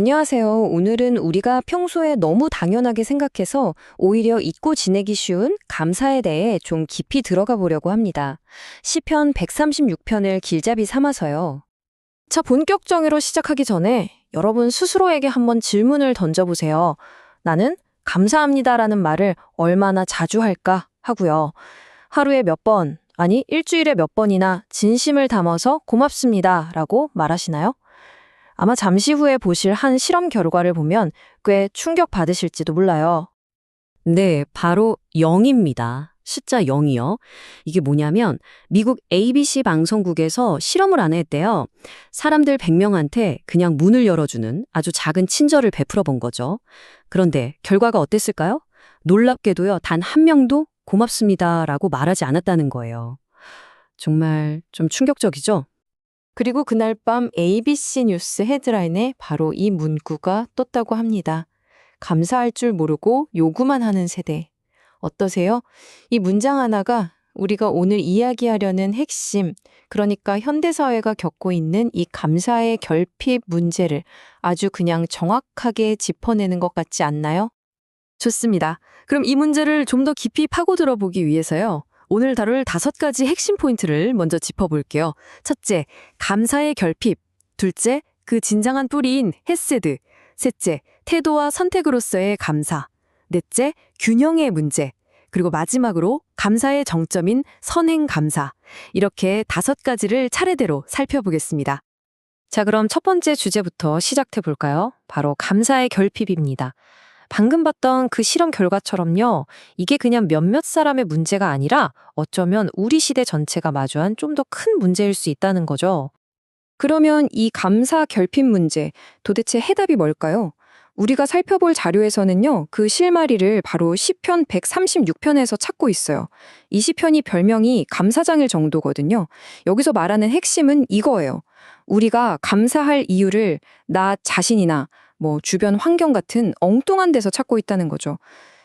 안녕하세요. 오늘은 우리가 평소에 너무 당연하게 생각해서 오히려 잊고 지내기 쉬운 감사에 대해 좀 깊이 들어가 보려고 합니다. 시편 136편을 길잡이 삼아서요. 자, 본격 정의로 시작하기 전에 여러분 스스로에게 한번 질문을 던져보세요. 나는 감사합니다라는 말을 얼마나 자주 할까 하고요. 하루에 몇 번, 아니 일주일에 몇 번이나 진심을 담아서 고맙습니다라고 말하시나요? 아마 잠시 후에 보실 한 실험 결과를 보면 꽤 충격받으실지도 몰라요. 네, 바로 0입니다. 숫자 0이요. 이게 뭐냐면 미국 ABC 방송국에서 실험을 안 했대요. 사람들 100명한테 그냥 문을 열어주는 아주 작은 친절을 베풀어 본 거죠. 그런데 결과가 어땠을까요? 놀랍게도요, 단 한 명도 고맙습니다라고 말하지 않았다는 거예요. 정말 좀 충격적이죠? 그리고 그날 밤 ABC 뉴스 헤드라인에 바로 이 문구가 떴다고 합니다. 감사할 줄 모르고 요구만 하는 세대. 어떠세요? 이 문장 하나가 우리가 오늘 이야기하려는 핵심, 그러니까 현대사회가 겪고 있는 이 감사의 결핍 문제를 아주 그냥 정확하게 짚어내는 것 같지 않나요? 좋습니다. 그럼 이 문제를 좀 더 깊이 파고들어 보기 위해서요. 오늘 다룰 5가지 핵심 포인트를 먼저 짚어볼게요. 첫째, 감사의 결핍. 둘째, 그 진정한 뿌리인 헤세드. 셋째, 태도와 선택으로서의 감사. 넷째, 균형의 문제. 그리고 마지막으로 감사의 정점인 선행 감사. 이렇게 5가지를 차례대로 살펴보겠습니다. 자, 그럼 첫 번째 주제부터 시작해 볼까요? 바로 감사의 결핍입니다. 방금 봤던 그 실험 결과처럼요, 이게 그냥 몇몇 사람의 문제가 아니라 어쩌면 우리 시대 전체가 마주한 좀 더 큰 문제일 수 있다는 거죠. 그러면 이 감사 결핍 문제, 도대체 해답이 뭘까요? 우리가 살펴볼 자료에서는요, 그 실마리를 바로 시편 136편에서 찾고 있어요. 이 시편이 별명이 감사장일 정도거든요. 여기서 말하는 핵심은 이거예요. 우리가 감사할 이유를 나 자신이나 주변 환경 같은 엉뚱한 데서 찾고 있다는 거죠.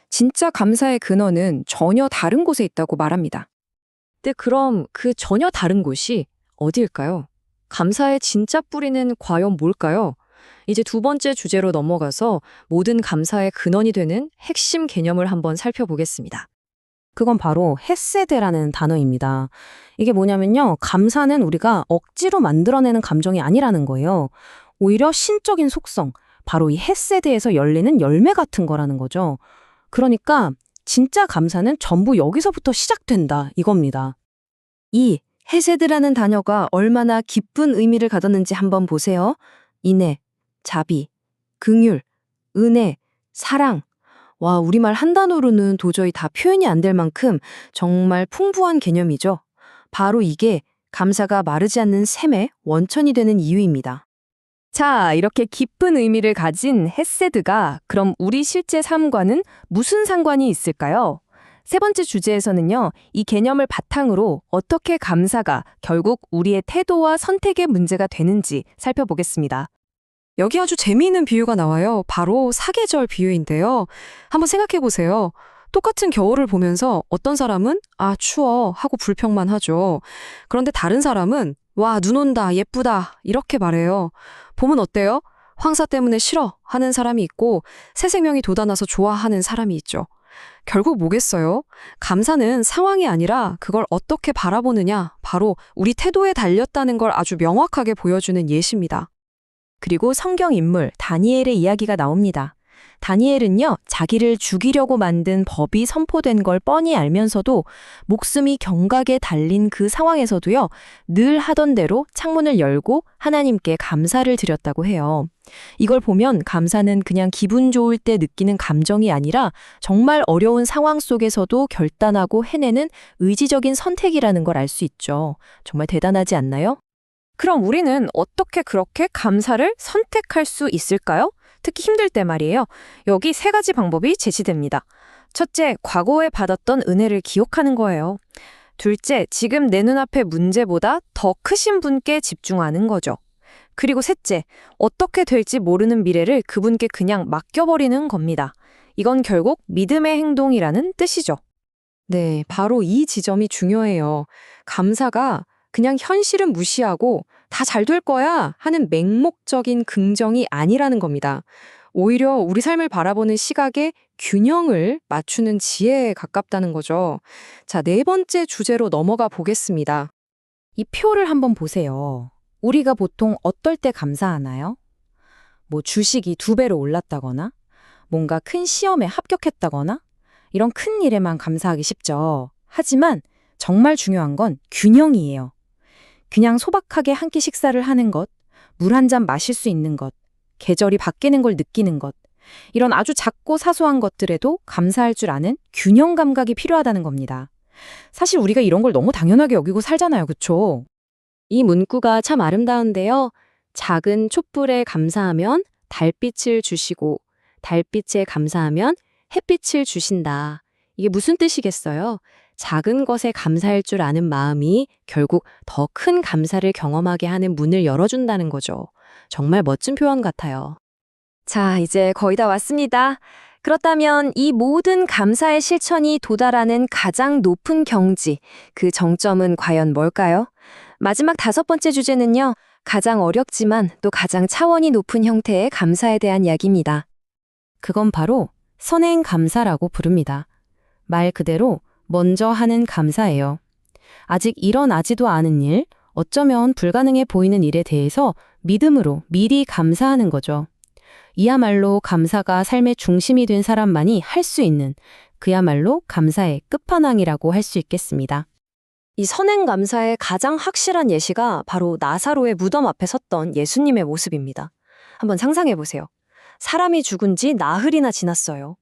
진짜 감사의 근원은 전혀 다른 곳에 있다고 말합니다. 근데 그럼 그 전혀 다른 곳이 어디일까요? 감사의 진짜 뿌리는 과연 뭘까요? 이제 두 번째 주제로 넘어가서 모든 감사의 근원이 되는 핵심 개념을 한번 살펴보겠습니다. 그건 바로 헤세드라는 단어입니다. 이게 뭐냐면요, 감사는 우리가 억지로 만들어내는 감정이 아니라는 거예요. 오히려 신적인 속성, 바로 이 헤세드에서 열리는 열매 같은 거라는 거죠. 그러니까 진짜 감사는 전부 여기서부터 시작된다, 이겁니다. 이 헤세드라는 단어가 얼마나 깊은 의미를 가졌는지 한번 보세요. 인애, 자비, 긍휼, 은혜, 사랑. 와, 우리말 한 단어로는 도저히 다 표현이 안 될 만큼 정말 풍부한 개념이죠. 바로 이게 감사가 마르지 않는 샘의 원천이 되는 이유입니다. 자, 이렇게 깊은 의미를 가진 헤세드가 그럼 우리 실제 삶과는 무슨 상관이 있을까요? 세 번째 주제에서는요, 이 개념을 바탕으로 어떻게 감사가 결국 우리의 태도와 선택의 문제가 되는지 살펴보겠습니다. 여기 아주 재미있는 비유가 나와요. 바로 사계절 비유인데요. 한번 생각해 보세요. 똑같은 겨울을 보면서 어떤 사람은 아, 추워 하고 불평만 하죠. 그런데 다른 사람은 와, 눈 온다, 예쁘다 이렇게 말해요. 봄은 어때요? 황사 때문에 싫어 하는 사람이 있고 새 생명이 돋아나서 좋아하는 사람이 있죠. 결국 뭐겠어요? 감사는 상황이 아니라 그걸 어떻게 바라보느냐, 바로 우리 태도에 달렸다는 걸 아주 명확하게 보여주는 예시입니다. 그리고 성경 인물 다니엘의 이야기가 나옵니다. 다니엘은요, 자기를 죽이려고 만든 법이 선포된 걸 뻔히 알면서도 목숨이 경각에 달린 그 상황에서도요, 늘 하던 대로 창문을 열고 하나님께 감사를 드렸다고 해요. 이걸 보면 감사는 그냥 기분 좋을 때 느끼는 감정이 아니라 정말 어려운 상황 속에서도 결단하고 해내는 의지적인 선택이라는 걸 알 수 있죠. 정말 대단하지 않나요? 그럼 우리는 어떻게 그렇게 감사를 선택할 수 있을까요? 특히 힘들 때 말이에요. 여기 3가지 방법이 제시됩니다. 첫째, 과거에 받았던 은혜를 기억하는 거예요. 둘째, 지금 내 눈앞의 문제보다 더 크신 분께 집중하는 거죠. 그리고 셋째, 어떻게 될지 모르는 미래를 그분께 그냥 맡겨버리는 겁니다. 이건 결국 믿음의 행동이라는 뜻이죠. 네, 바로 이 지점이 중요해요. 감사가 그냥 현실은 무시하고 다 잘 될 거야 하는 맹목적인 긍정이 아니라는 겁니다. 오히려 우리 삶을 바라보는 시각의 균형을 맞추는 지혜에 가깝다는 거죠. 자, 네 번째 주제로 넘어가 보겠습니다. 이 표를 한번 보세요. 우리가 보통 어떨 때 감사하나요? 뭐 주식이 2배로 올랐다거나, 뭔가 큰 시험에 합격했다거나, 이런 큰 일에만 감사하기 쉽죠. 하지만 정말 중요한 건 균형이에요. 그냥 소박하게 한 끼 식사를 하는 것, 물 한 잔 마실 수 있는 것, 계절이 바뀌는 걸 느끼는 것, 이런 아주 작고 사소한 것들에도 감사할 줄 아는 균형 감각이 필요하다는 겁니다. 사실 우리가 이런 걸 너무 당연하게 여기고 살잖아요, 그쵸? 이 문구가 참 아름다운데요. 작은 촛불에 감사하면 달빛을 주시고 달빛에 감사하면 햇빛을 주신다. 이게 무슨 뜻이겠어요? 작은 것에 감사할 줄 아는 마음이 결국 더 큰 감사를 경험하게 하는 문을 열어준다는 거죠. 정말 멋진 표현 같아요. 자, 이제 거의 다 왔습니다. 그렇다면 이 모든 감사의 실천이 도달하는 가장 높은 경지, 그 정점은 과연 뭘까요? 마지막 5번째 주제는요, 가장 어렵지만 또 가장 차원이 높은 형태의 감사에 대한 이야기입니다. 그건 바로 선행 감사라고 부릅니다. 말 그대로 먼저 하는 감사예요. 아직 일어나지도 않은 일, 어쩌면 불가능해 보이는 일에 대해서 믿음으로 미리 감사하는 거죠. 이야말로 감사가 삶의 중심이 된 사람만이 할 수 있는 그야말로 감사의 끝판왕이라고 할 수 있겠습니다. 이 선행 감사의 가장 확실한 예시가 바로 나사로의 무덤 앞에 섰던 예수님의 모습입니다. 한번 상상해 보세요. 사람이 죽은 지 나흘이나 지났어요.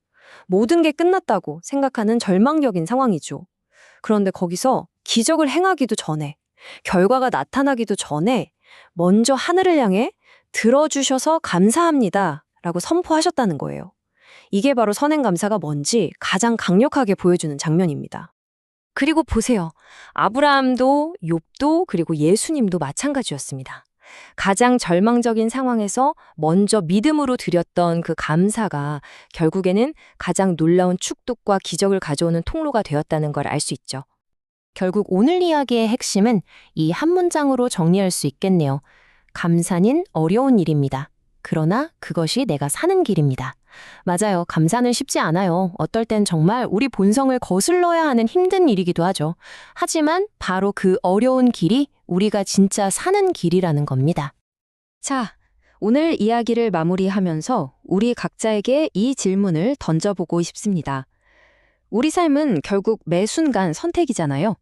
모든 게 끝났다고 생각하는 절망적인 상황이죠. 그런데 거기서 기적을 행하기도 전에, 결과가 나타나기도 전에 먼저 하늘을 향해 들어주셔서 감사합니다 라고 선포하셨다는 거예요. 이게 바로 선행감사가 뭔지 가장 강력하게 보여주는 장면입니다. 그리고 보세요. 아브라함도 욥도 그리고 예수님도 마찬가지였습니다. 가장 절망적인 상황에서 먼저 믿음으로 드렸던 그 감사가 결국에는 가장 놀라운 축복과 기적을 가져오는 통로가 되었다는 걸 알 수 있죠. 결국 오늘 이야기의 핵심은 이 한 문장으로 정리할 수 있겠네요. 감사는 어려운 일입니다. 그러나 그것이 내가 사는 길입니다. 맞아요. 감사는 쉽지 않아요. 어떨 땐 정말 우리 본성을 거슬러야 하는 힘든 일이기도 하죠. 하지만 바로 그 어려운 길이 우리가 진짜 사는 길이라는 겁니다. 자, 오늘 이야기를 마무리하면서 우리 각자에게 이 질문을 던져보고 싶습니다. 우리 삶은 결국 매 순간 선택이잖아요.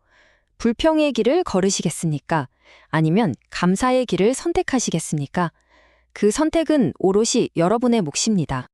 불평의 길을 걸으시겠습니까? 아니면 감사의 길을 선택하시겠습니까? 그 선택은 오롯이 여러분의 몫입니다.